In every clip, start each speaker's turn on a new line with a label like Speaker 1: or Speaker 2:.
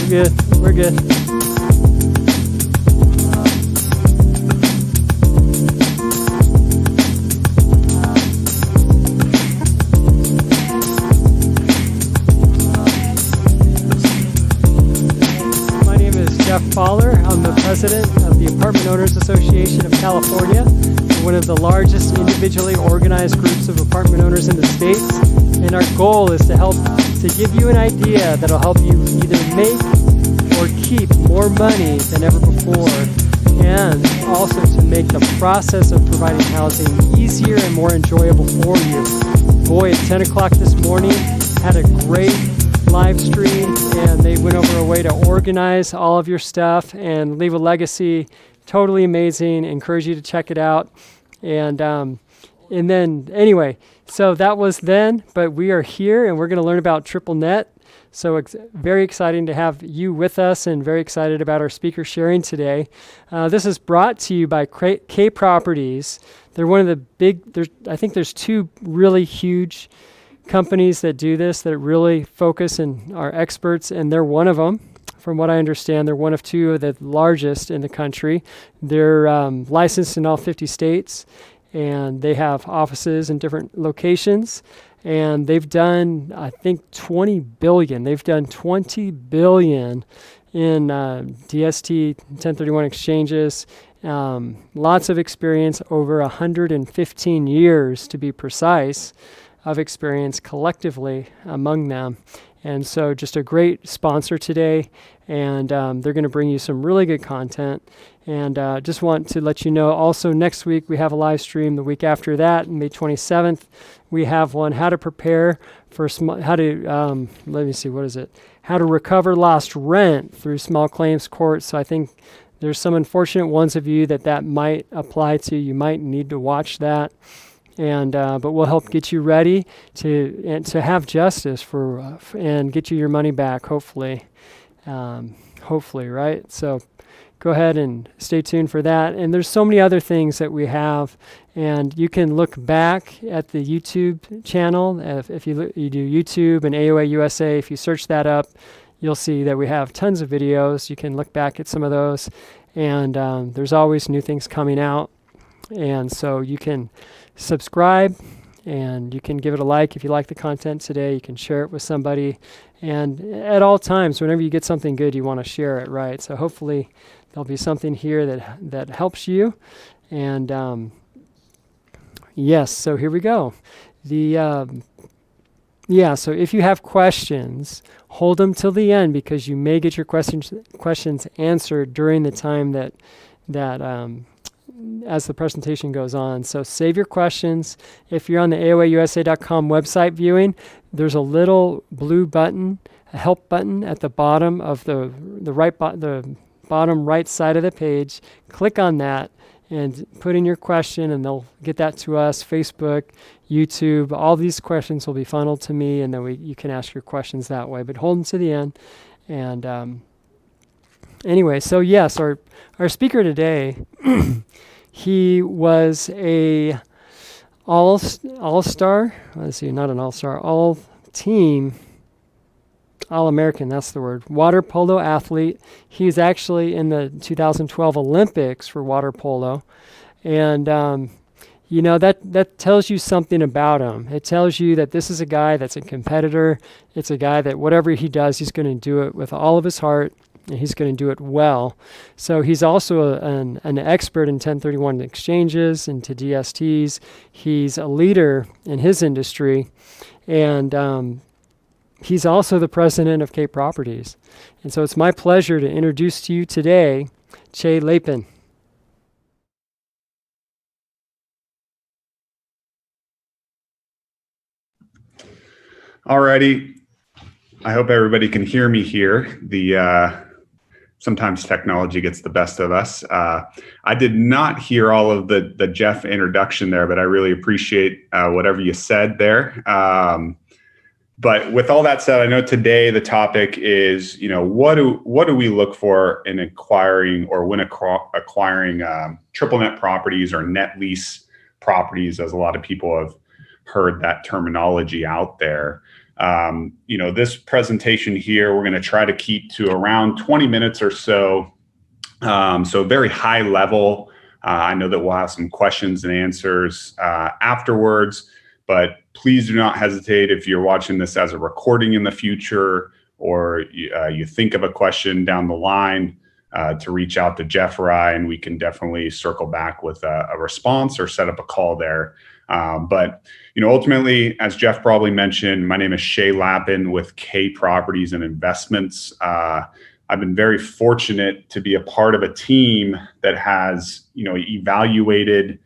Speaker 1: good. We're good. My name is Jeff Fowler. I'm the president of the Apartment Owners Association of California, one of the largest individually organized groups of apartment owners in the States. And our goal is to help to give you an idea that'll help you either make or keep more money than ever before, and also to make the process of providing housing easier and more enjoyable for you. Boy, at 10 o'clock this morning, had a great live stream, and they went over a way to organize all of your stuff and leave a legacy. Totally amazing. Encourage you to check it out. And then anyway, so that was then, but we are here and we're going to learn about triple net. So it's very exciting to have you with us, and very excited about our speaker sharing today. This is brought to you by Chay Properties. They're one of the big, I think there's two really huge companies that do this, that really focus and are experts, and they're one of them. From what I understand, they're one of two of the largest in the country. They're licensed in all 50 states, and they have offices in different locations. And they've done, I think, 20 billion. They've done 20 billion in DST 1031 exchanges. Lots of experience, over 115 years to be precise, of experience collectively among them. And so just a great sponsor today, and they're going to bring you some really good content. And just want to let you know also, next week we have a live stream. The week after that, May 27th, we have one, how to prepare for how to recover lost rent through small claims court. So I think there's some unfortunate ones of you that might apply to. You might need to watch that. And but we'll help get you ready to have justice and get you your money back, hopefully, right? So go ahead and stay tuned for that. And there's so many other things that we have, and you can look back at the YouTube channel. If you do YouTube and AOA USA, if you search that up, you'll see that we have tons of videos. You can look back at some of those, and there's always new things coming out. And so you can subscribe, and you can give it a like if you like the content today. You can share it with somebody, and at all times, whenever you get something good, you want to share it, right? So hopefully there'll be something here that helps you. And yes, so here we go. So if you have questions, hold them till the end, because you may get your questions answered during the time that as the presentation goes on. So save your questions. If you're on the AOAUSA.com website viewing, there's a little blue button, a help button at the bottom of the bottom right side of the page. Click on that and put in your question, and they'll get that to us. Facebook, YouTube, all these questions will be funneled to me, and then you can ask your questions that way. But hold them to the end. And anyway, so yes, our speaker today, he was a all-star, let's see, not an all-star, all-team, All-American, that's the word, water polo athlete. He's actually in the 2012 Olympics for water polo. And, that tells you something about him. It tells you that this is a guy that's a competitor. It's a guy that whatever he does, he's going to do it with all of his heart, and he's going to do it well. So he's also an expert in 1031 exchanges and to DSTs. He's a leader in his industry, and he's also the president of Chay Properties. And so it's my pleasure to introduce to you today Chay Lapin.
Speaker 2: Alrighty. I hope everybody can hear me here. Sometimes technology gets the best of us. I did not hear all of the Jeff introduction there, but I really appreciate whatever you said there. But with all that said, I know today the topic is, what do we look for in acquiring, or when acquiring triple net properties or net lease properties, as a lot of people have heard that terminology out there. This presentation here, we're going to try to keep to around 20 minutes or so. So very high level. I know that we'll have some questions and answers afterwards, but please do not hesitate if you're watching this as a recording in the future, or you think of a question down the line, to reach out to Jeff or I, and we can definitely circle back with a response or set up a call there. But ultimately, as Jeff probably mentioned, my name is Chay Lapin with K Properties and Investments. I've been very fortunate to be a part of a team that has, evaluated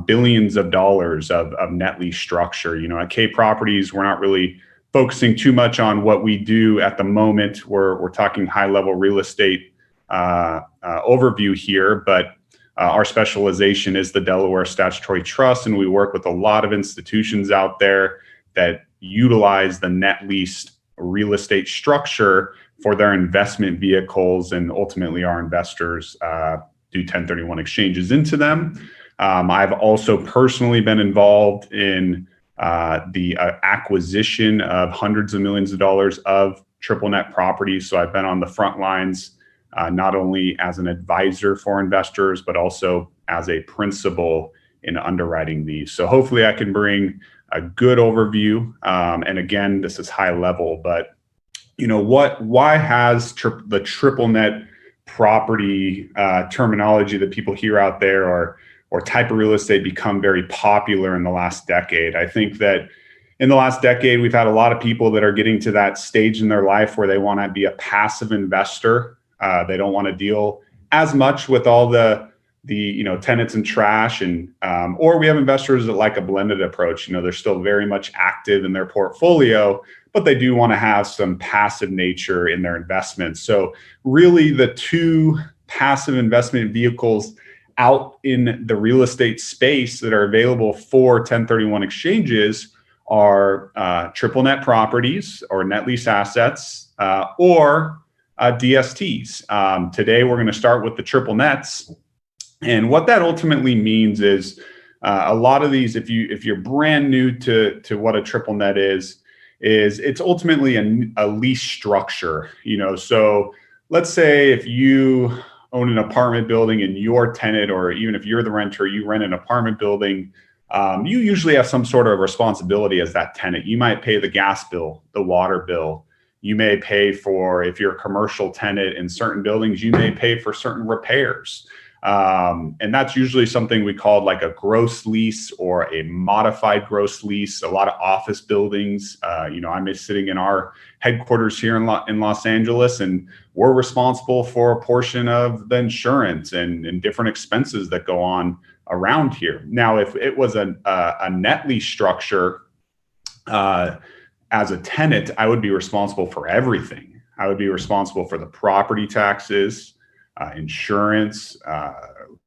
Speaker 2: billions of dollars of net lease structure. At K Properties, we're not really focusing too much on what we do at the moment. We're talking high level real estate overview here, but our specialization is the Delaware Statutory Trust, and we work with a lot of institutions out there that utilize the net lease real estate structure for their investment vehicles, and ultimately our investors do 1031 exchanges into them. I've also personally been involved in the acquisition of hundreds of millions of dollars of triple net properties. So I've been on the front lines, not only as an advisor for investors, but also as a principal in underwriting these. So hopefully I can bring a good overview. And again, this is high level, but why has the triple net property terminology that people hear out there, or type of real estate, become very popular in the last decade? I think that in the last decade, we've had a lot of people that are getting to that stage in their life where they want to be a passive investor. They don't want to deal as much with all the tenants and trash, and or we have investors that like a blended approach. They're still very much active in their portfolio, but they do want to have some passive nature in their investments. So really, the two passive investment vehicles out in the real estate space that are available for 1031 exchanges are triple net properties or net lease assets, or DSTs. Today, we're going to start with the triple nets. And what that ultimately means is a lot of these, if you're brand new to what a triple net is it's ultimately a lease structure. So let's say if you own an apartment building and your tenant, or even if you're the renter, you rent an apartment building, you usually have some sort of responsibility as that tenant. You might pay the gas bill, the water bill. You may pay for, if you're a commercial tenant in certain buildings, you may pay for certain repairs. And that's usually something we call like a gross lease or a modified gross lease. A lot of office buildings, I'm sitting in our headquarters here in Los Angeles, and we're responsible for a portion of the insurance and different expenses that go on around here. Now, if it was a net lease structure, as a tenant, I would be responsible for everything. I would be responsible for the property taxes, insurance,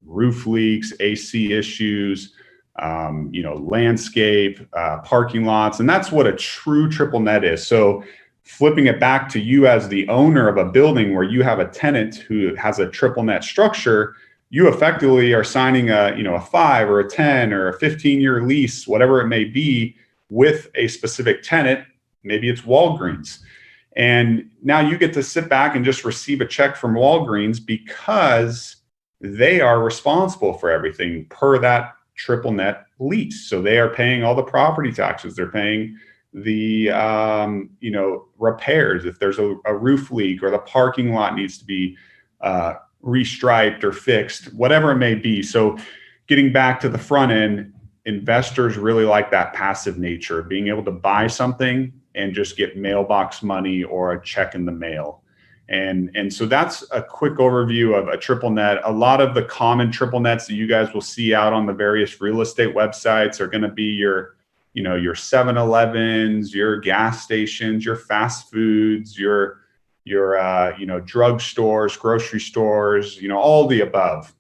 Speaker 2: roof leaks, AC issues, landscape, parking lots. And that's what a true triple net is. So flipping it back to you as the owner of a building where you have a tenant who has a triple net structure, you effectively are signing a 5 or a 10 or a 15-year lease, whatever it may be, with a specific tenant. Maybe it's Walgreens. And now you get to sit back and just receive a check from Walgreens because they are responsible for everything per that triple net lease. So they are paying all the property taxes. They're paying the repairs. If there's a roof leak or the parking lot needs to be restriped or fixed, whatever it may be. So getting back to the front end, investors really like that passive nature, being able to buy something and just get mailbox money or a check in the mail. And so that's a quick overview of a triple net. A lot of the common triple nets that you guys will see out on the various real estate websites are going to be your 7-Elevens, your gas stations, your fast foods, your drug stores, grocery stores, all the above.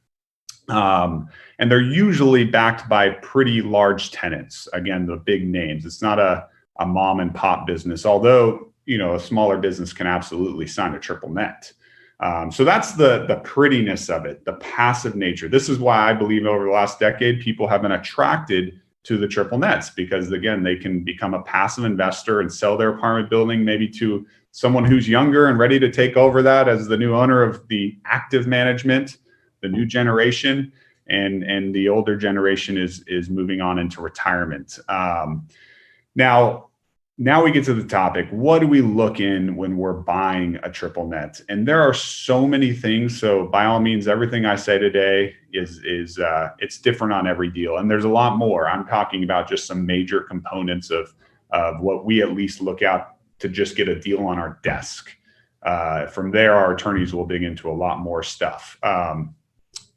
Speaker 2: And they're usually backed by pretty large tenants. Again, the big names. It's not a mom and pop business, although, a smaller business can absolutely sign a triple net. So that's the prettiness of it, the passive nature. This is why I believe over the last decade, people have been attracted to the triple nets, because again, they can become a passive investor and sell their apartment building maybe to someone who's younger and ready to take over that as the new owner of the active management, the new generation, and the older generation is moving on into retirement. Now we get to the topic. What do we look in when we're buying a triple net? And there are so many things. So by all means, everything I say today is it's different on every deal. And there's a lot more. I'm talking about just some major components of what we at least look at to just get a deal on our desk. From there, our attorneys will dig into a lot more stuff.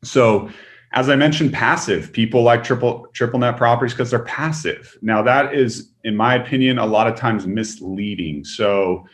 Speaker 2: So as I mentioned, passive. People like triple net properties because they're passive. Now that is, in my opinion, a lot of times misleading. So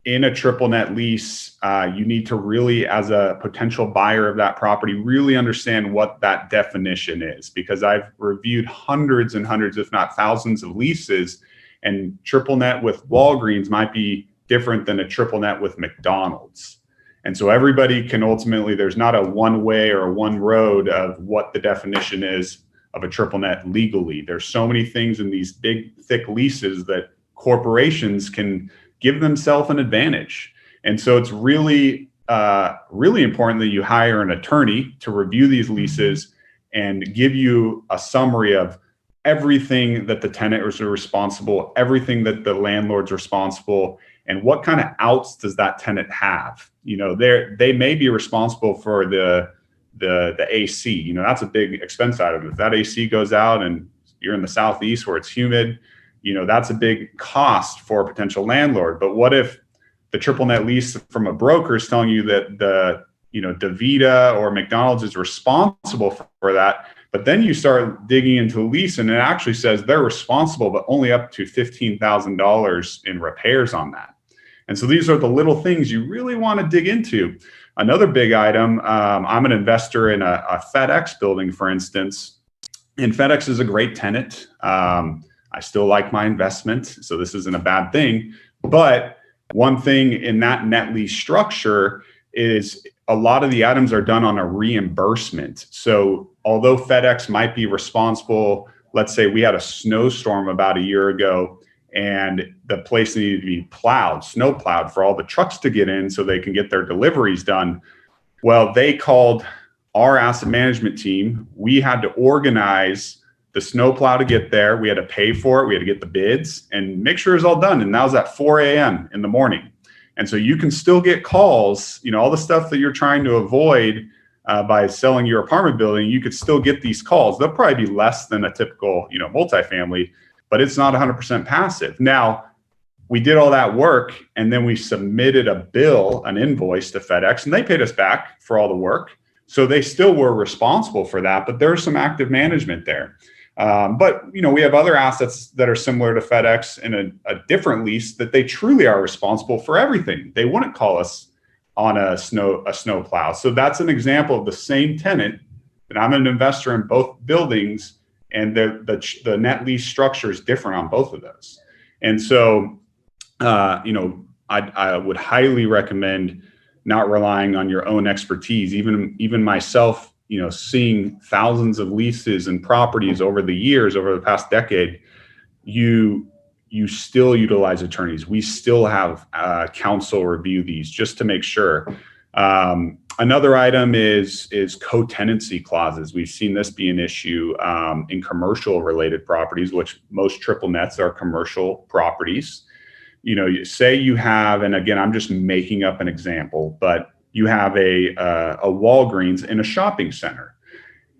Speaker 2: in a triple net lease, you need to really, as a potential buyer of that property, really understand what that definition is, because I've reviewed hundreds and hundreds, if not thousands of leases, and triple net with Walgreens might be different than a triple net with McDonald's. And so everybody can ultimately, there's not a one way or a one road of what the definition is of a triple net legally. There's so many things in these big, thick leases that corporations can give themselves an advantage. And so it's really, really important that you hire an attorney to review these leases and give you a summary of everything that the tenant is responsible, everything that the landlord's responsible, and what kind of outs does that tenant have. You know, they may be responsible for the AC. You know, that's a big expense item. If that AC goes out and you're in the Southeast where it's humid, you know, that's a big cost for a potential landlord. But what if the triple net lease from a broker is telling you that DaVita or McDonald's is responsible for that, but then you start digging into the lease and it actually says they're responsible, but only up to $15,000 in repairs on that. And so these are the little things you really want to dig into. Another big item, I'm an investor in a FedEx building, for instance, and FedEx is a great tenant. I still like my investment, so this isn't a bad thing. But one thing in that net lease structure is a lot of the items are done on a reimbursement. So although FedEx might be responsible, let's say we had a snowstorm about a year ago, and the place needed to be plowed, snow plowed for all the trucks to get in so they can get their deliveries done. Well, they called our asset management team. We had to organize the snow plow to get there. We had to pay for it. We had to get the bids and make sure it was all done. And that was at 4 a.m. in the morning. And so you can still get calls, you know, all the stuff that you're trying to avoid by selling your apartment building, you could still get these calls. They'll probably be less than a typical, you know, multifamily, but it's not 100% passive. Now, we did all that work and then we submitted a bill, an invoice to FedEx, and they paid us back for all the work. So they still were responsible for that, but there's some active management there. But, you know, we have other assets that are similar to FedEx in a different lease that they truly are responsible for everything. They wouldn't call us on a snow plow. So that's an example of the same tenant, that I'm an investor in both buildings, and the net lease structure is different on both of those. And so, you know, I would highly recommend not relying on your own expertise. Even myself, you know, seeing thousands of leases and properties over the years, over the past decade, you still utilize attorneys. We still have counsel review these just to make sure. Another item is co-tenancy clauses. We've seen this be an issue in commercial related properties, which most triple nets are commercial properties. You know, say you have, and again, I'm just making up an example, but you have a Walgreens in a shopping center.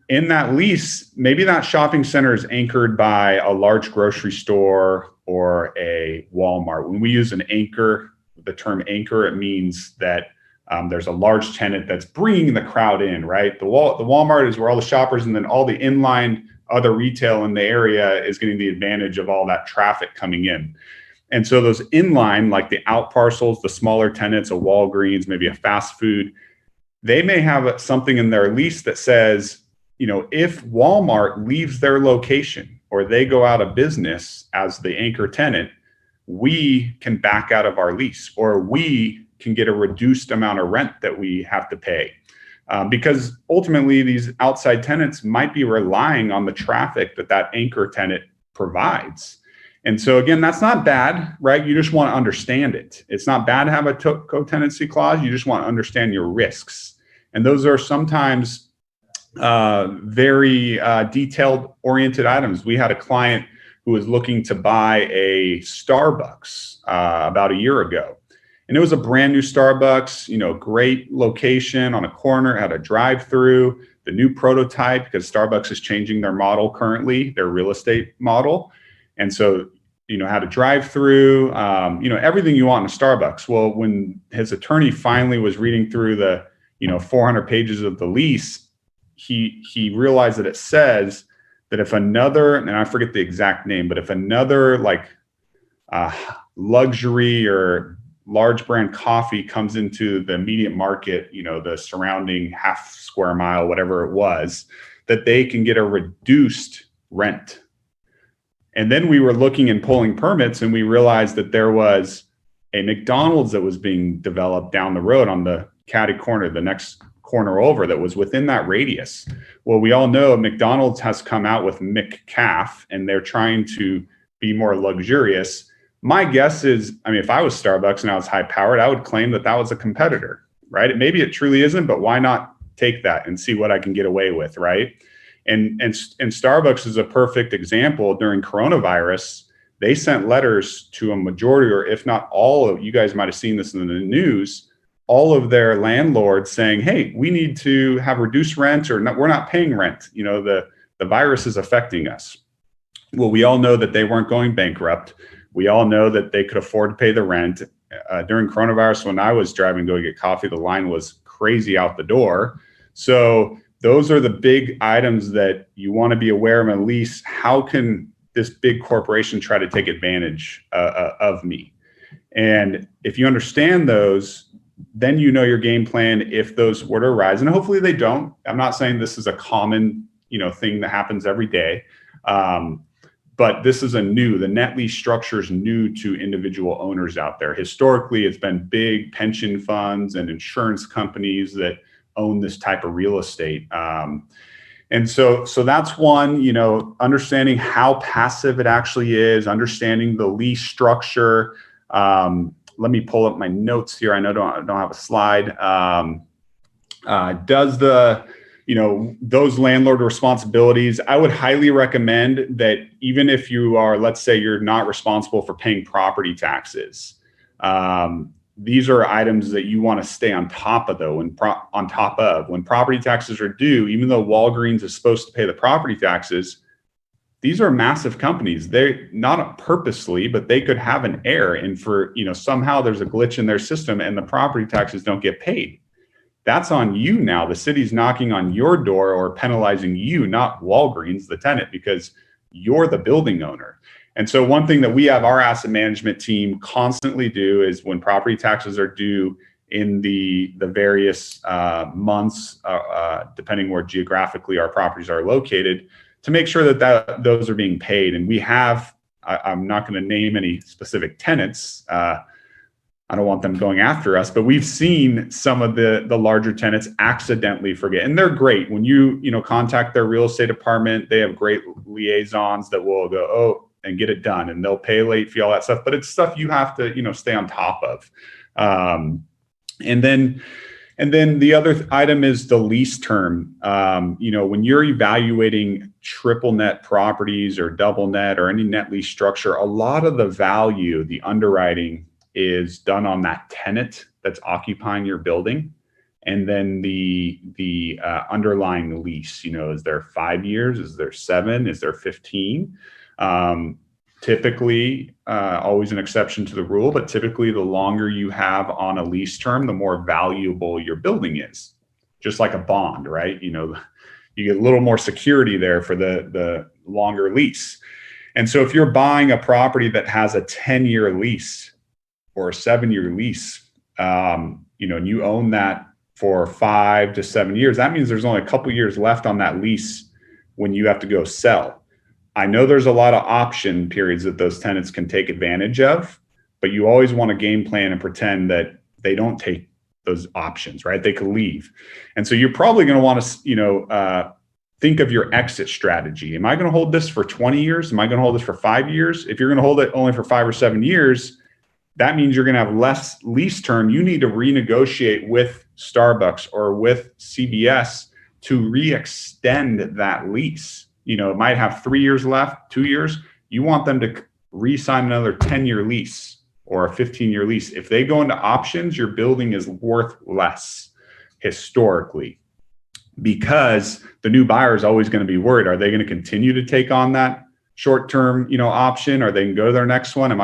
Speaker 2: In that lease, maybe that shopping center is anchored by a large grocery store or a Walmart. When we use an anchor, the term anchor, it means that there's a large tenant that's bringing the crowd in, right? The Walmart is where all the shoppers, and then all the inline other retail in the area is getting the advantage of all that traffic coming in. And so those inline, like the out parcels, the smaller tenants, a Walgreens, maybe a fast food, they may have something in their lease that says, you know, if Walmart leaves their location or they go out of business as the anchor tenant, we can back out of our lease, or we can get a reduced amount of rent that we have to pay. because ultimately these outside tenants might be relying on the traffic that anchor tenant provides. And so again, that's not bad, right? You just want to understand it. It's not bad to have a co-tenancy clause. You just want to understand your risks. And those are sometimes very detailed oriented items. We had a client who was looking to buy a Starbucks about a year ago. And it was a brand new Starbucks, great location on a corner, had a drive-through, the new prototype, because Starbucks is changing their model currently, their real estate model. And so, had a drive-through, everything you want in a Starbucks. Well, when his attorney finally was reading through the, 400 pages of the lease, he realized that it says that if another, and I forget the exact name, but if another luxury or large brand coffee comes into the immediate market, the surrounding half square mile, whatever it was, that they can get a reduced rent. And then we were looking and pulling permits, and we realized that there was a McDonald's that was being developed down the road on the catty corner, the next corner over, that was within that radius. Well, we all know McDonald's has come out with McCafe, and they're trying to be more luxurious. My guess is, if I was Starbucks and I was high powered, I would claim that was a competitor, right? Maybe it truly isn't, but why not take that and see what I can get away with, right? And Starbucks is a perfect example. During coronavirus, they sent letters to a majority, or if not all of, you guys might have seen this in the news, all of their landlords saying, hey, we need to have reduced rent, or we're not paying rent. The virus is affecting us. Well, we all know that they weren't going bankrupt. We all know that they could afford to pay the rent. During coronavirus, when I was driving to go get coffee, the line was crazy out the door. So those are the big items that you want to be aware of in a lease. How can this big corporation try to take advantage of me? And if you understand those, then you know your game plan if those were to arise. And hopefully they don't. I'm not saying this is a common thing that happens every day. But this is the net lease structure is new to individual owners out there. Historically, it's been big pension funds and insurance companies that own this type of real estate. And so that's one, understanding how passive it actually is, understanding the lease structure. Let me pull up my notes here. I know I don't have a slide. Does those landlord responsibilities, I would highly recommend that even if you are, let's say you're not responsible for paying property taxes, these are items that you want to stay on top of, though. When property taxes are due, even though Walgreens is supposed to pay the property taxes, these are massive companies. They're not purposely, but they could have an error, and for somehow there's a glitch in their system and the property taxes don't get paid. That's on you now. The city's knocking on your door or penalizing you, not Walgreens, the tenant, because you're the building owner. And so one thing that we have our asset management team constantly do is when property taxes are due in the various months, depending where geographically our properties are located, to make sure that those are being paid. And we have, I'm not going to name any specific tenants. I don't want them going after us, but we've seen some of the larger tenants accidentally forget. And they're great. When you contact their real estate department, they have great liaisons that will go, and get it done, and they'll pay late fee, all that stuff. But it's stuff you have to, stay on top of. And then the other item is the lease term. When you're evaluating triple net properties or double net or any net lease structure, a lot of the value, the underwriting, is done on that tenant that's occupying your building. And then the underlying lease, is there 5 years? Is there 7? Is there 15? Typically, always an exception to the rule, but typically the longer you have on a lease term, the more valuable your building is. Just like a bond, right? You get a little more security there for the longer lease. And so if you're buying a property that has a 10-year lease or a 7-year lease, and you own that for 5 to 7 years, that means there's only a couple years left on that lease when you have to go sell. I know there's a lot of option periods that those tenants can take advantage of, but you always want to game plan and pretend that they don't take those options, right? They could leave. And so you're probably going to want to, think of your exit strategy. Am I going to hold this for 20 years? Am I going to hold this for 5 years? If you're going to hold it only for 5 or 7 years, that means you're going to have less lease term. You need to renegotiate with Starbucks or with CVS to re-extend that lease. It might have 3 years left, 2 years. You want them to re-sign another 10-year lease or a 15-year lease. If they go into options, your building is worth less historically, because the new buyer is always going to be worried. Are they going to continue to take on that short-term, option? Or they can go to their next one?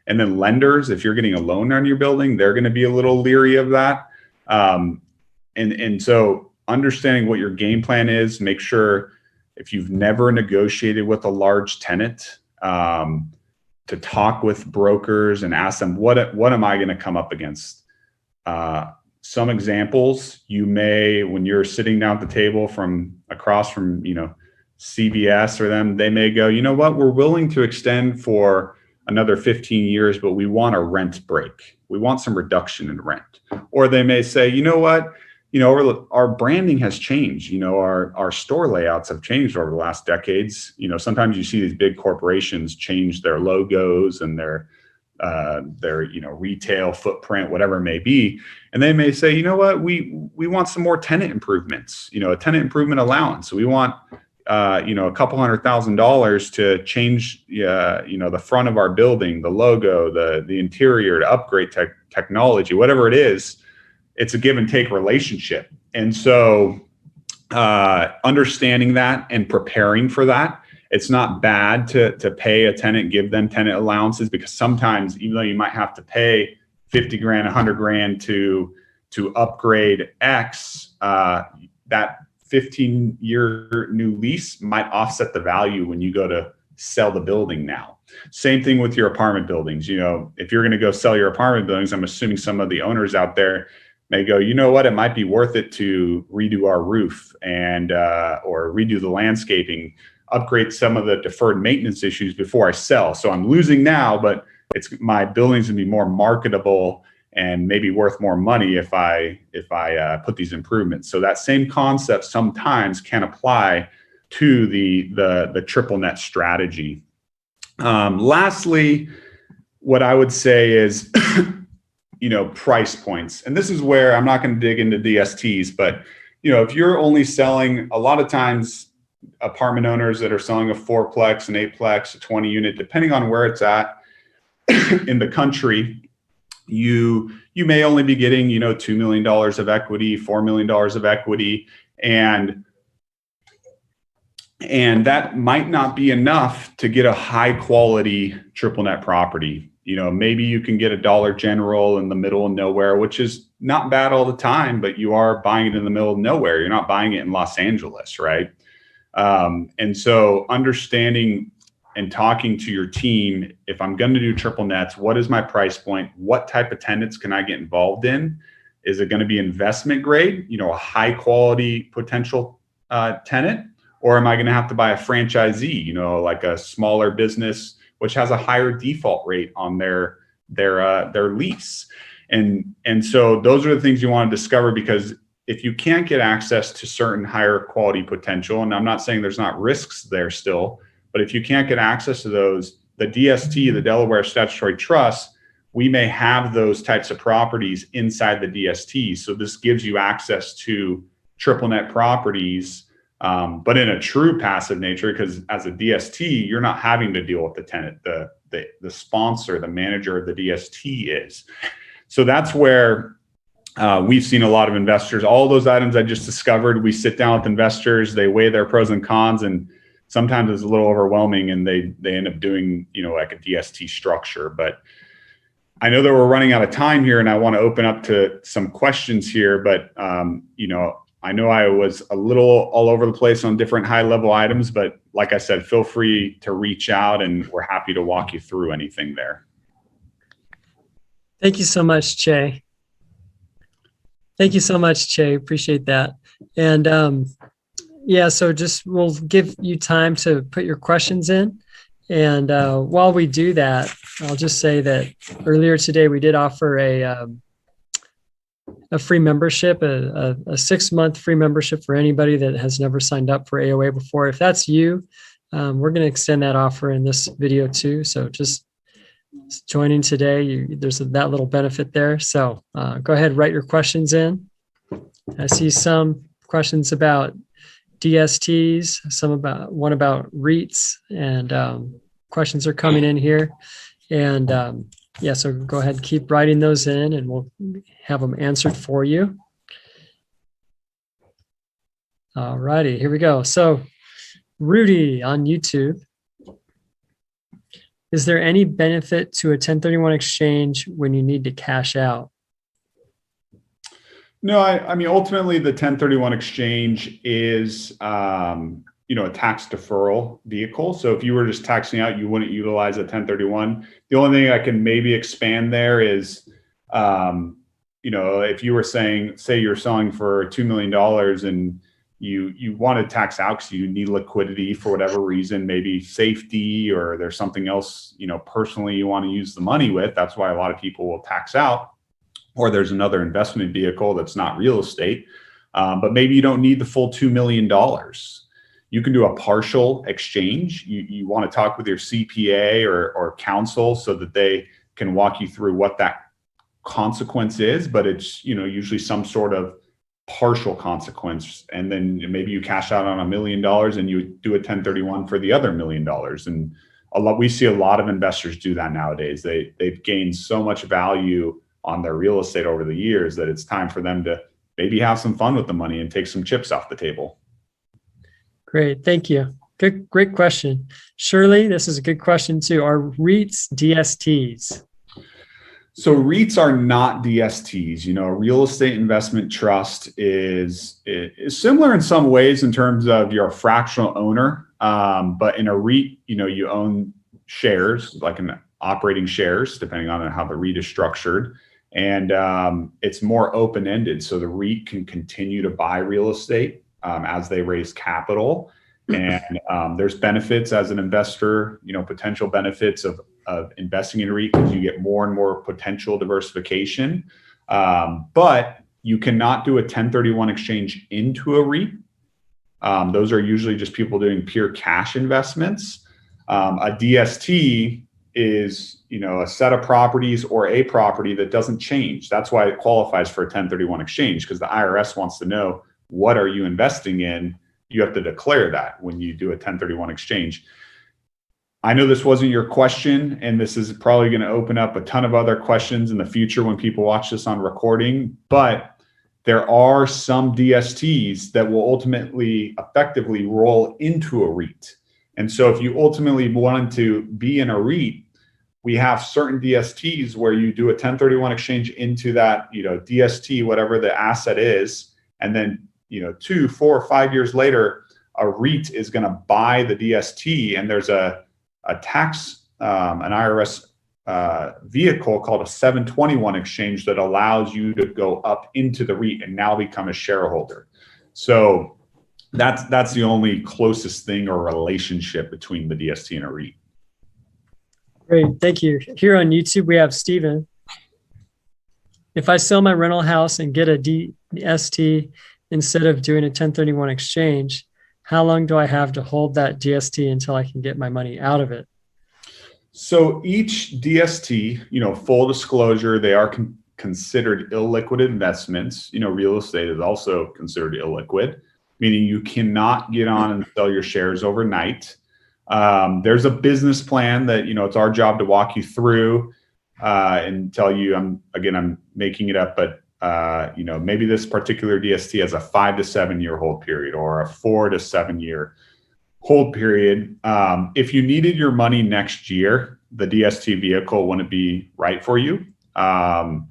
Speaker 2: And then lenders, if you're getting a loan on your building, they're going to be a little leery of that. And so understanding what your game plan is, make sure if you've never negotiated with a large tenant, to talk with brokers and ask them, what am I going to come up against? Some examples, you may, when you're sitting down at the table across from, CVS or them, they may go, you know what, we're willing to extend for another 15 years, but we want a rent break. We want some reduction in rent. Or they may say, you know what, our branding has changed. Our store layouts have changed over the last decades. Sometimes you see these big corporations change their logos and their retail footprint, whatever it may be. And they may say, you know what, we want some more tenant improvements, a tenant improvement allowance. So we want, a couple $100,000 to change, the front of our building, the logo, the interior, to upgrade technology, whatever it is. It's a give and take relationship. And so understanding that and preparing for that, it's not bad to pay a tenant, give them tenant allowances, because sometimes, even though you might have to pay 50 grand, 100 grand to upgrade X, that 15-year new lease might offset the value when you go to sell the building now. Same thing with your apartment buildings. If you're going to go sell your apartment buildings, I'm assuming some of the owners out there may go, you know what, it might be worth it to redo our roof and or redo the landscaping, upgrade some of the deferred maintenance issues before I sell. So I'm losing now, but my building's gonna be more marketable and maybe worth more money if I put these improvements. So that same concept sometimes can apply to the triple net strategy. Lastly, what I would say is, price points. And this is where I'm not going to dig into DSTs, but, if you're only selling, a lot of times apartment owners that are selling a 4-plex, an 8-plex, a 20 unit, depending on where it's at in the country, you may only be getting, $2 million of equity, $4 million of equity. And that might not be enough to get a high quality triple net property. Maybe you can get a Dollar General in the middle of nowhere, which is not bad all the time, but you are buying it in the middle of nowhere. You're not buying it in Los Angeles, right? And so understanding and talking to your team, if I'm going to do triple nets, what is my price point? What type of tenants can I get involved in? Is it going to be investment grade, a high quality potential tenant? Or am I going to have to buy a franchisee, like a smaller business, which has a higher default rate on their lease? And so those are the things you want to discover, because if you can't get access to certain higher quality potential, and I'm not saying there's not risks there still, but if you can't get access to those, the DST, the Delaware Statutory Trust, we may have those types of properties inside the DST. So this gives you access to triple net properties, but in a true passive nature, because as a DST, you're not having to deal with the tenant, the sponsor, the manager of the DST is. So that's where we've seen a lot of investors, all those items I just discovered, we sit down with investors, they weigh their pros and cons, and sometimes it's a little overwhelming and they end up doing, like a DST structure. But I know that we're running out of time here and I want to open up to some questions here, but I know I was a little all over the place on different high level items, but like I said, feel free to reach out and we're happy to walk you through anything there.
Speaker 1: Thank you so much, Chay. Thank you so much, Chay. Appreciate that. And so we'll give you time to put your questions in. And while we do that, I'll just say that earlier today we did offer a a free membership, a 6-month free membership for anybody that has never signed up for AOA before. If that's you, we're going to extend that offer in this video too. So just joining today, there's that little benefit there. So go ahead, write your questions in. I see some questions about DSTs, one about REITs, and questions are coming in here. And yeah, so go ahead and keep writing those in and we'll have them answered for you. All righty, here we go. So Rudy on YouTube, is there any benefit to a 1031 exchange when you need to cash out?
Speaker 2: No, I mean, ultimately the 1031 exchange is, a tax deferral vehicle. So if you were just taxing out, you wouldn't utilize a 1031. The only thing I can maybe expand there is, if you were say you're selling for $2 million and you want to tax out because you need liquidity for whatever reason, maybe safety, or there's something else, personally you want to use the money with. That's why a lot of people will tax out. Or there's another investment vehicle that's not real estate, but maybe you don't need the full $2 million. You can do a partial exchange. You want to talk with your CPA or counsel so that they can walk you through what that consequence is, but it's usually some sort of partial consequence. And then maybe you cash out on $1 million and you do a 1031 for the other $1 million. And we see a lot of investors do that nowadays. They've gained so much value on their real estate over the years that it's time for them to maybe have some fun with the money and take some chips off the table.
Speaker 1: Great, thank you. Great question. Shirley, this is a good question too. Are REITs DSTs?
Speaker 2: So REITs are not DSTs. A real estate investment trust is similar in some ways in terms of you're a fractional owner, but in a REIT, you own shares, like an operating shares, depending on how the REIT is structured. And it's more open-ended. So the REIT can continue to buy real estate as they raise capital. And there's benefits as an investor, potential benefits of investing in a REIT because you get more and more potential diversification. But you cannot do a 1031 exchange into a REIT. Those are usually just people doing pure cash investments. A DST is, a set of properties or a property that doesn't change. That's why it qualifies for a 1031 exchange, because the IRS wants to know, what are you investing in? You have to declare that when you do a 1031 exchange. I know this wasn't your question, and this is probably going to open up a ton of other questions in the future when people watch this on recording, but there are some DSTs that will ultimately effectively roll into a REIT. And so if you ultimately wanted to be in a REIT, we have certain DSTs where you do a 1031 exchange into that, DST, whatever the asset is. And then, 2, 4, 5 years later, a REIT is going to buy the DST, and there's a tax, an IRS vehicle called a 721 exchange that allows you to go up into the REIT and now become a shareholder. So that's the only closest thing or relationship between the DST and a REIT.
Speaker 1: Great, thank you. Here on YouTube, we have Stephen. If I sell my rental house and get a DST instead of doing a 1031 exchange, how long do I have to hold that DST until I can get my money out of it?
Speaker 2: So each DST, full disclosure, they are considered illiquid investments. Real estate is also considered illiquid, meaning you cannot get on and sell your shares overnight. There's a business plan that, it's our job to walk you through and tell you, I'm making it up, but maybe this particular DST has a 5 to 7 year hold period or a 4 to 7 year hold period. If you needed your money next year, the DST vehicle wouldn't be right for you. And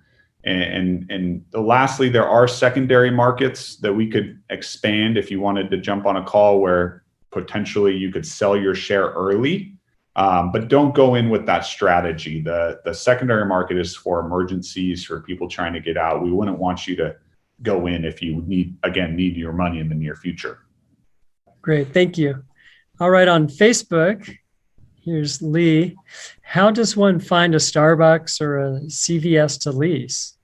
Speaker 2: lastly, there are secondary markets that we could expand if you wanted to jump on a call where potentially you could sell your share early, but don't go in with that strategy. The secondary market is for emergencies, for people trying to get out. We wouldn't want you to go in if you need your money in the near future.
Speaker 1: Great, thank you. All right, on Facebook, here's Lee. How does one find a Starbucks or a CVS to lease?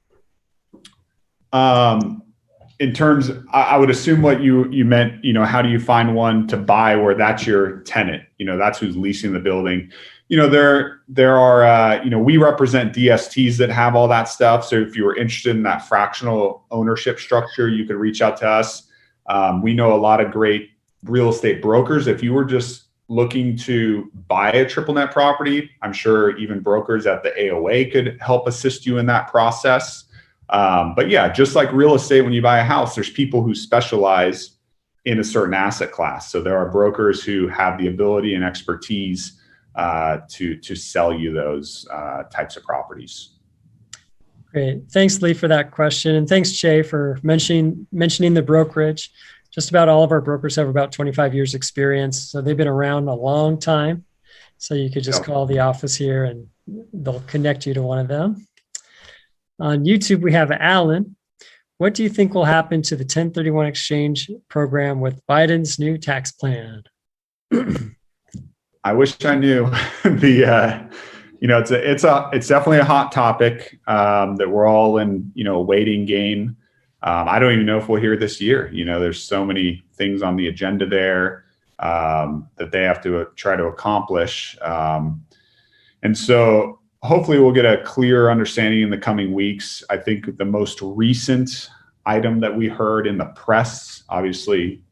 Speaker 2: In terms, I would assume what you meant, how do you find one to buy where that's your tenant? That's who's leasing the building. There are, we represent DSTs that have all that stuff. So if you were interested in that fractional ownership structure, you could reach out to us. We know a lot of great real estate brokers. If you were just looking to buy a triple net property, I'm sure even brokers at the AOA could help assist you in that process. But yeah, just like real estate, when you buy a house, there's people who specialize in a certain asset class. So there are brokers who have the ability and expertise to sell you those types of properties.
Speaker 1: Great. Thanks, Lee, for that question. And thanks, Chay, for mentioning the brokerage. Just about all of our brokers have about 25 years experience. So they've been around a long time. So you could just call the office here and they'll connect you to one of them. On YouTube, we have Alan. What do you think will happen to the 1031 exchange program with Biden's new tax plan?
Speaker 2: I wish I knew. It's definitely a hot topic that we're all in, waiting game. I don't even know if we'll hear this year. There's so many things on the agenda there that they have to try to accomplish. And so hopefully we'll get a clearer understanding in the coming weeks. I think the most recent item that we heard in the press, obviously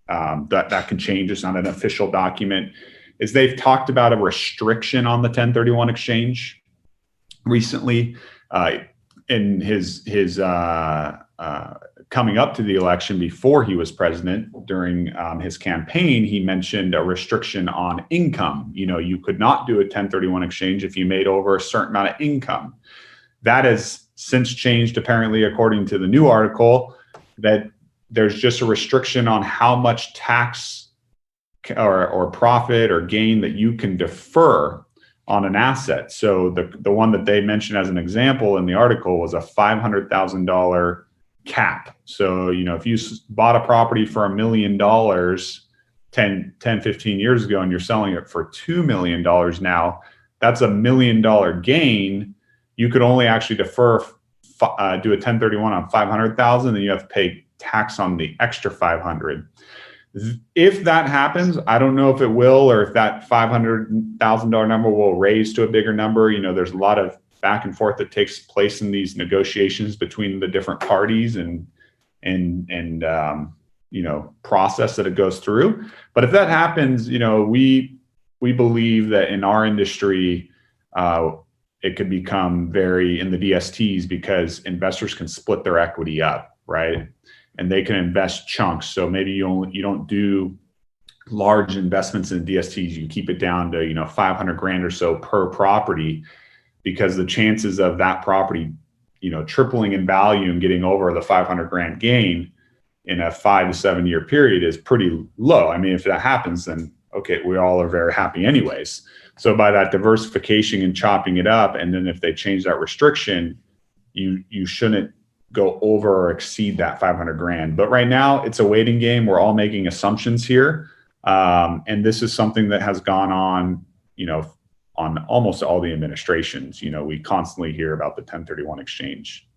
Speaker 2: that can change, it's not an official document, is they've talked about a restriction on the 1031 exchange recently. In his coming up to the election, before he was president, during his campaign, he mentioned a restriction on income. You could not do a 1031 exchange if you made over a certain amount of income. That has since changed, apparently, according to the new article, that there's just a restriction on how much tax or profit or gain that you can defer on an asset. So the one that they mentioned as an example in the article was a $500,000 cap. So, if you bought a property for $1 million 10, 15 years ago, and you're selling it for $2 million now, that's $1 million gain. You could only actually defer, do a 1031 on 500,000, then you have to pay tax on the extra 500. If that happens, I don't know if it will, or if that $500,000 number will raise to a bigger number. There's a lot of back and forth that takes place in these negotiations between the different parties and process that it goes through. But if that happens, we believe that in our industry, it could become very in the DSTs, because investors can split their equity up, right? And they can invest chunks. So maybe you don't do large investments in DSTs. You keep it down to 500 grand or so per property, because the chances of that property tripling in value and getting over the 500 grand gain in a 5 to 7 year period is pretty low. I mean, if that happens, then okay, we all are very happy anyways. So by that diversification and chopping it up, and then if they change that restriction, you shouldn't go over or exceed that 500 grand. But right now it's a waiting game. We're all making assumptions here. And this is something that has gone on, on almost all the administrations. We constantly hear about the 1031 exchange.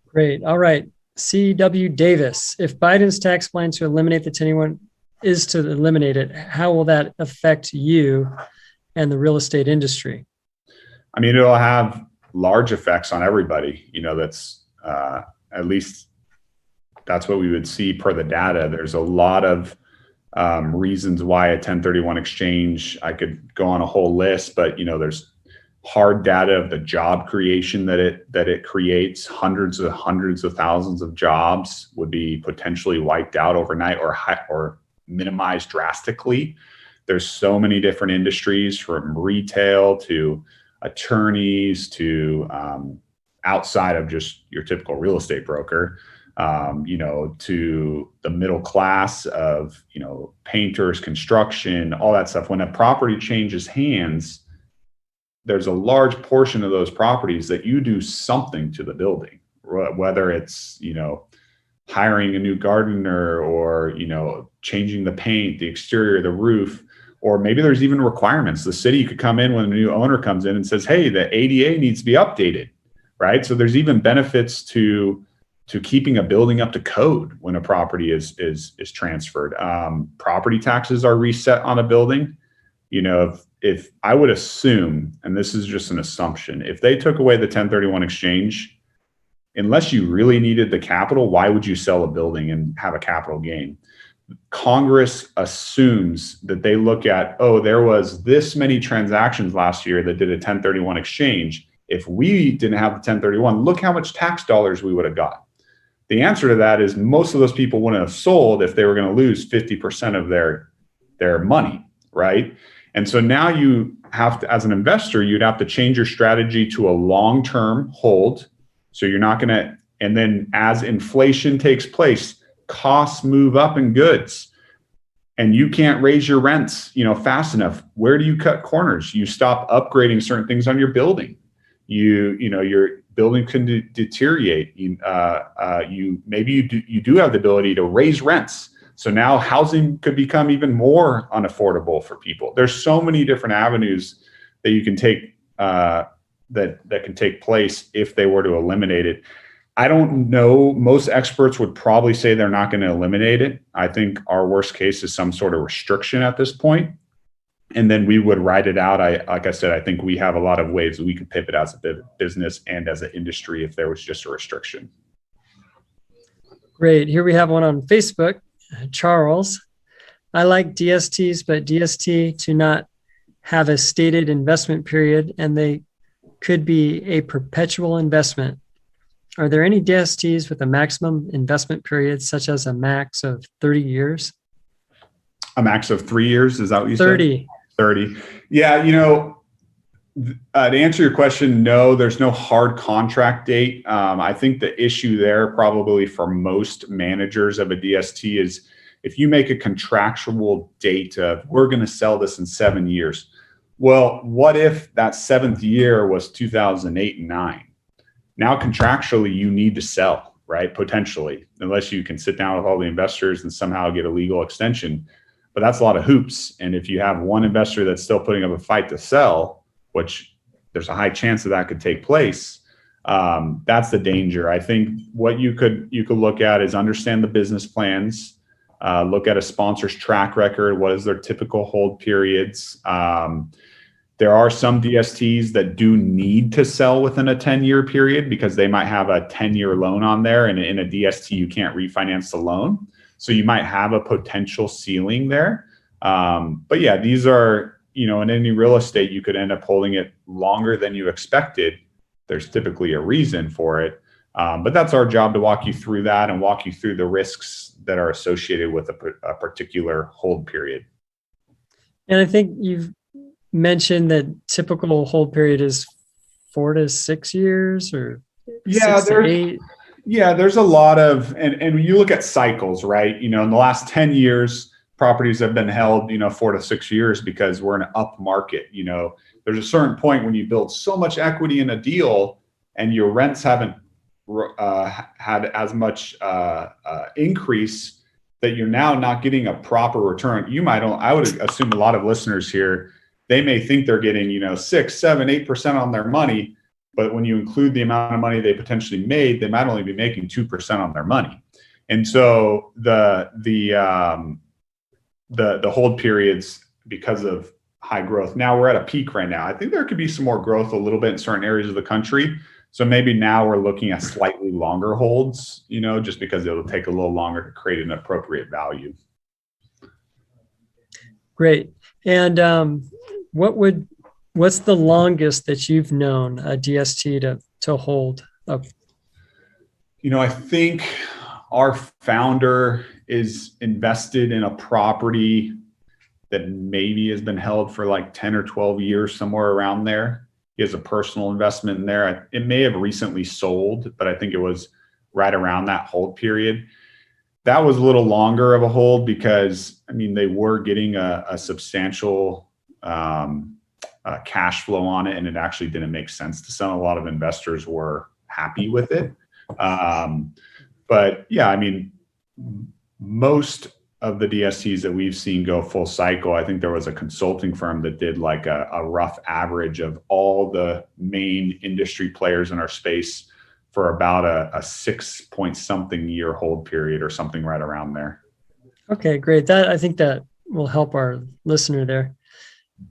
Speaker 1: Great. All right. C.W. Davis, if Biden's tax plan to eliminate the 1031 is to eliminate it, how will that affect you and the real estate industry?
Speaker 2: I mean, it'll have large effects on everybody. That's at least that's what we would see per the data. There's a lot of reasons why a 1031 exchange, I could go on a whole list, but there's hard data of the job creation that it creates. Hundreds of thousands of jobs would be potentially wiped out overnight or minimized drastically. There's so many different industries, from retail to attorneys to outside of just your typical real estate broker, to the middle class of, painters, construction, all that stuff. When a property changes hands, there's a large portion of those properties that you do something to the building, whether it's, hiring a new gardener or, changing the paint, the exterior, the roof, or maybe there's even requirements. The city could come in when a new owner comes in and says, hey, the ADA needs to be updated, right? So there's even benefits to keeping a building up to code when a property is transferred. Property taxes are reset on a building. You know, if I would assume, and this is just an assumption, if they took away the 1031 exchange, unless you really needed the capital, why would you sell a building and have a capital gain? Congress assumes that they look at, oh, there was this many transactions last year that did a 1031 exchange. If we didn't have the 1031, look how much tax dollars we would have got. The answer to that is most of those people wouldn't have sold if they were going to lose 50% of their money, right? And so now you have to, as an investor, you'd have to change your strategy to a long-term hold. So you're not going to, and then as inflation takes place, costs move up in goods and you can't raise your rents, fast enough. Where do you cut corners? You stop upgrading certain things on your building. Your building can deteriorate. You do have the ability to raise rents. So now housing could become even more unaffordable for people. There's so many different avenues that you can take that can take place if they were to eliminate it. I don't know. Most experts would probably say they're not going to eliminate it. I think our worst case is some sort of restriction at this point. And then we would ride it out. Like I said, I think we have a lot of ways that we could pivot as a business and as an industry if there was just a restriction.
Speaker 1: Great. Here we have one on Facebook. Charles, I like DSTs, but DST to not have a stated investment period, and they could be a perpetual investment. Are there any DSTs with a maximum investment period, such as a max of 30 years?
Speaker 2: A max of 3 years? Is that what you
Speaker 1: 30.
Speaker 2: said? 30. Yeah, to answer your question, no, there's no hard contract date. I think the issue there probably for most managers of a DST is if you make a contractual date of we're going to sell this in 7 years. Well, what if that 7th year was 2008 and 9? Now contractually you need to sell, right? Potentially, unless you can sit down with all the investors and somehow get a legal extension. But that's a lot of hoops. And if you have one investor that's still putting up a fight to sell, which there's a high chance that could take place, that's the danger. I think what you could look at is understand the business plans, look at a sponsor's track record. What is their typical hold periods? There are some DSTs that do need to sell within a 10-year period because they might have a 10-year loan on there, and in a DST you can't refinance the loan. So you might have a potential ceiling there. But yeah, these are, in any real estate, you could end up holding it longer than you expected. There's typically a reason for it. But that's our job to walk you through that and walk you through the risks that are associated with a particular hold period.
Speaker 1: And I think you've mentioned that typical hold period is 4 to 6 years or 6 to 8.
Speaker 2: Yeah, there's a lot of, and you look at cycles, right? In the last 10 years, properties have been held, 4 to 6 years because we're in an up market. There's a certain point when you build so much equity in a deal and your rents haven't had as much increase that you're now not getting a proper return. I would assume a lot of listeners here, they may think they're getting, 6, 7, 8% on their money. But when you include the amount of money they potentially made, they might only be making 2% on their money. And so the hold periods, because of high growth, now we're at a peak right now. I think there could be some more growth a little bit in certain areas of the country. So maybe now we're looking at slightly longer holds, just because it'll take a little longer to create an appropriate value.
Speaker 1: Great. And what's the longest that you've known a DST to hold up?
Speaker 2: I think our founder is invested in a property that maybe has been held for like 10 or 12 years, somewhere around there. He has a personal investment in there. It may have recently sold, but I think it was right around that hold period. That was a little longer of a hold because, they were getting a substantial cash flow on it, and it actually didn't make sense to sell. A lot of investors were happy with it. But yeah, most of the DSTs that we've seen go full cycle, I think there was a consulting firm that did like a rough average of all the main industry players in our space for about a 6-point-something year hold period or something right around there.
Speaker 1: Okay, great. I think that will help our listener there.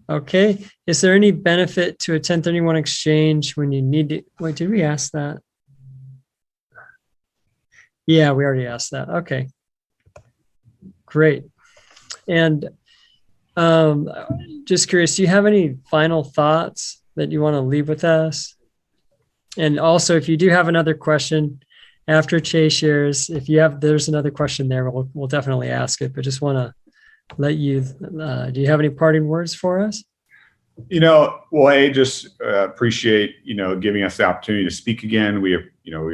Speaker 1: Okay. Is there any benefit to a 1031 exchange when you need to? Wait, did we ask that? Yeah, we already asked that. Okay. Great. And just curious, do you have any final thoughts that you want to leave with us? And also, if you do have another question after Chay shares, there's another question there, we'll definitely ask it, but just want to let you, do you have any parting words for us?
Speaker 2: Just appreciate, giving us the opportunity to speak again. We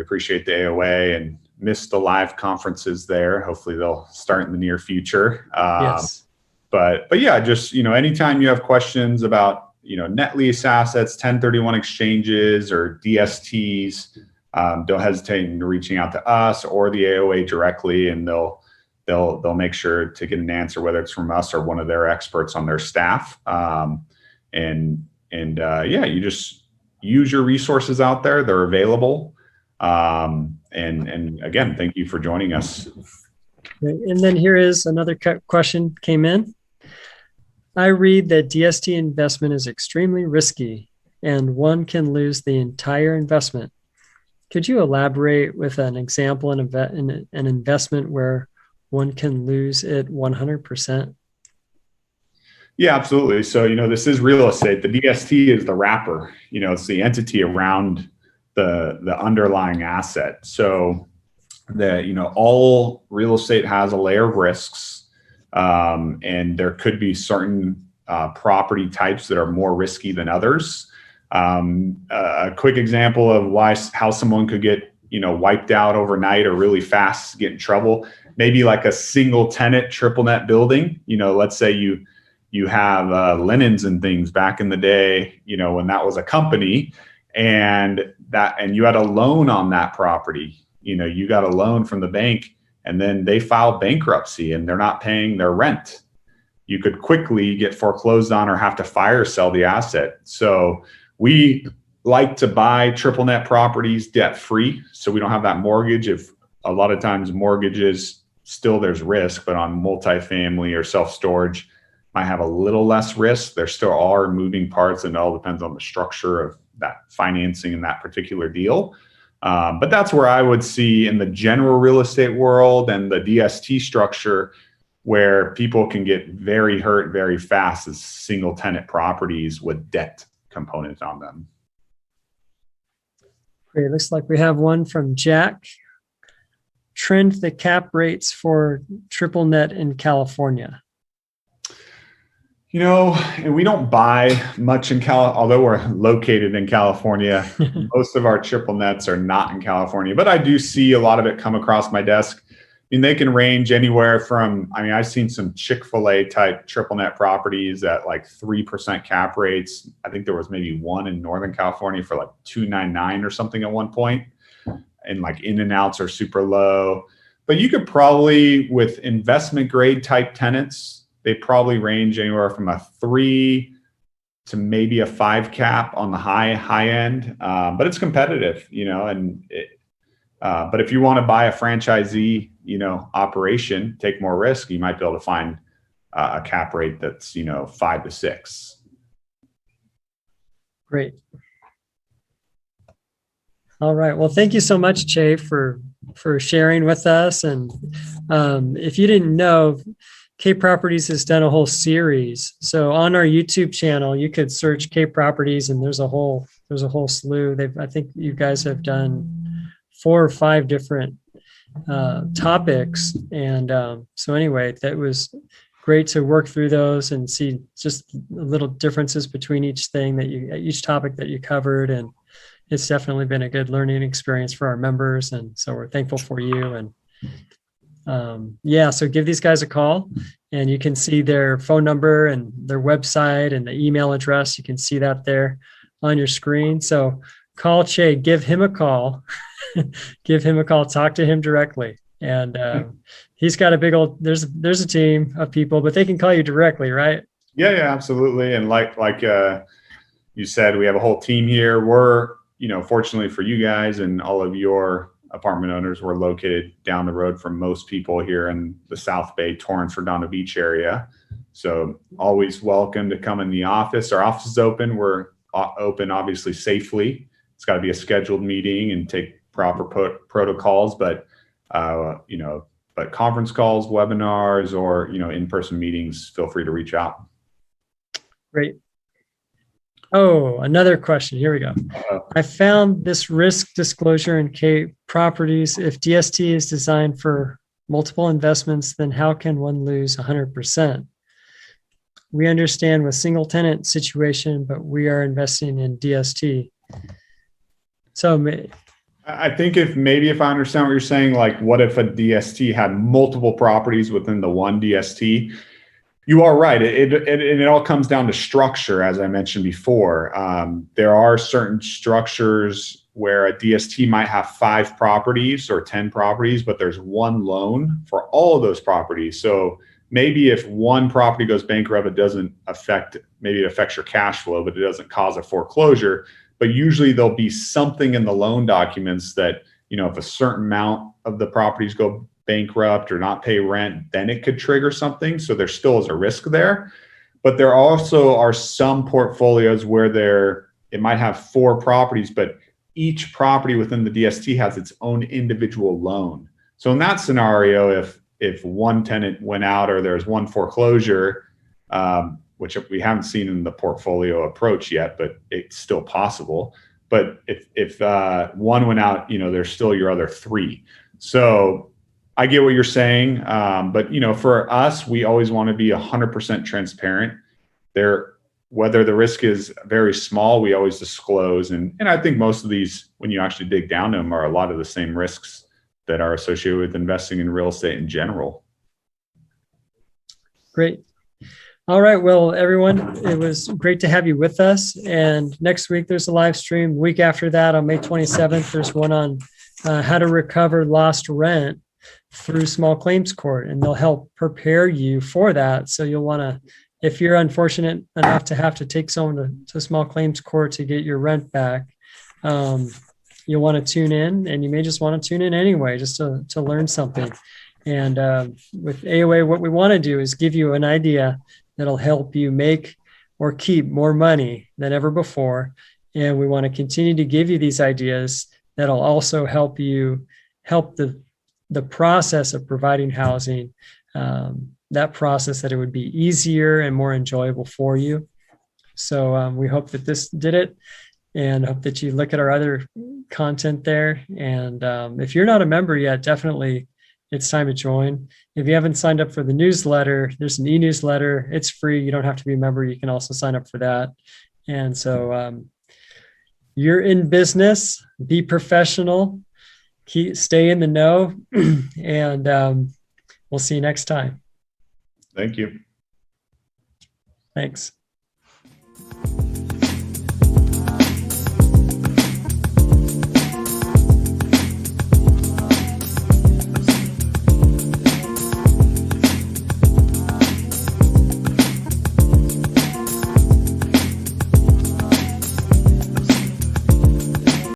Speaker 2: appreciate the AOA and missed the live conferences there. Hopefully they'll start in the near future.
Speaker 1: Yes.
Speaker 2: But yeah, just, anytime you have questions about, net lease assets, 1031 exchanges or DSTs, don't hesitate in reaching out to us or the AOA directly, and they'll make sure to get an answer, whether it's from us or one of their experts on their staff. You just use your resources out there. They're available. And again, thank you for joining us.
Speaker 1: And then here is another question came in. I read that DST investment is extremely risky and one can lose the entire investment. Could you elaborate with an example in an investment where one can lose it 100%?
Speaker 2: Yeah, absolutely. So, this is real estate. The DST is the wrapper, it's the entity around the underlying asset. So all real estate has a layer of risks, and there could be certain property types that are more risky than others. A quick example of how someone could get, wiped out overnight or really fast, get in trouble, maybe like a single tenant triple net building. Let's say you have linens and things back in the day, when that was a company, and you had a loan on that property. You got a loan from the bank, and then they filed bankruptcy and they're not paying their rent. You could quickly get foreclosed on or have to fire sell the asset. So we like to buy triple net properties debt free, so we don't have that mortgage. If a lot of times mortgages, still there's risk, but on multifamily or self-storage might have a little less risk. There still are moving parts, and it all depends on the structure of that financing in that particular deal. But that's where I would see in the general real estate world and the DST structure where people can get very hurt very fast is single tenant properties with debt components on them.
Speaker 1: Great. Looks like we have one from Jack. Trend the cap rates for triple net in California.
Speaker 2: And we don't buy much in although we're located in California, most of our triple nets are not in California, but I do see a lot of it come across my desk. They can range anywhere from, I've seen some Chick-fil-A type triple net properties at like 3% cap rates. I think there was maybe one in Northern California for like 2.99 or something at one point. And like in and outs are super low, but you could probably, with investment grade type tenants, they probably range anywhere from a 3 to maybe a 5 cap on the high end. But it's competitive, but if you want to buy a franchisee, operation, take more risk, you might be able to find a cap rate that's, 5 to 6.
Speaker 1: Great. All right. Well, thank you so much, Chay, for sharing with us. And if you didn't know, K Properties has done a whole series. So on our YouTube channel, you could search K Properties, and there's a whole slew. I think you guys have done 4 or 5 different topics. And so anyway, that was great to work through those and see just little differences between each topic that you covered. And it's definitely been a good learning experience for our members. And so we're thankful for you. And so give these guys a call, and you can see their phone number and their website and the email address. You can see that there on your screen. So call Chay, give him a call, talk to him directly, and he's got a big old, there's a team of people, but they can call you directly, right?
Speaker 2: Yeah, absolutely. And like you said, we have a whole team here. We're, fortunately for you guys and all of your apartment owners, we're located down the road from most people here in the South Bay, Torrance, Redondo Beach area. So always welcome to come in the office. Our office is open. We're open, obviously, safely. It's got to be a scheduled meeting and take proper protocols, but but conference calls, webinars, or in-person meetings, feel free to reach out.
Speaker 1: Great. Oh, another question. Here we go. I found this risk disclosure in Properties. If DST is designed for multiple investments, then how can one lose 100%? We understand with single tenant situation, but we are investing in DST. So
Speaker 2: I think if I understand what you're saying, like what if a DST had multiple properties within the one DST? You are right. It all comes down to structure, as I mentioned before. There are certain structures where a DST might have 5 properties or 10 properties, but there's one loan for all of those properties. So maybe if one property goes bankrupt, it doesn't affect, maybe it affects your cash flow, but it doesn't cause a foreclosure. But usually there'll be something in the loan documents that, if a certain amount of the properties go bankrupt or not pay rent, then it could trigger something. So there still is a risk there. But there also are some portfolios where it might have 4 properties, but each property within the DST has its own individual loan. So in that scenario, if one tenant went out or there's one foreclosure, which we haven't seen in the portfolio approach yet, but it's still possible. But if one went out, there's still your other 3. So I get what you're saying. But for us, we always want to be 100% transparent there. Whether the risk is very small, we always disclose. And I think most of these, when you actually dig down to them, are a lot of the same risks that are associated with investing in real estate in general.
Speaker 1: Great. All right. Well, everyone, it was great to have you with us. And next week, there's a live stream. Week after that, on May 27th, there's one on how to recover lost rent through small claims court. And they'll help prepare you for that. So you'll want to, if you're unfortunate enough to have to take someone to small claims court to get your rent back, you'll want to tune in, and you may just want to tune in anyway, just to learn something. And with AOA, what we want to do is give you an idea that'll help you make or keep more money than ever before. And we want to continue to give you these ideas that'll also help you help the process of providing housing, that process, that it would be easier and more enjoyable for you. So we hope that this did it, and hope that you look at our other content there. And if you're not a member yet, definitely it's time to join. If you haven't signed up for the newsletter, there's an e-newsletter. It's free. You don't have to be a member. You can also sign up for that. And so you're in business, be professional, stay in the know, and we'll see you next time.
Speaker 2: Thank you.
Speaker 1: Thanks.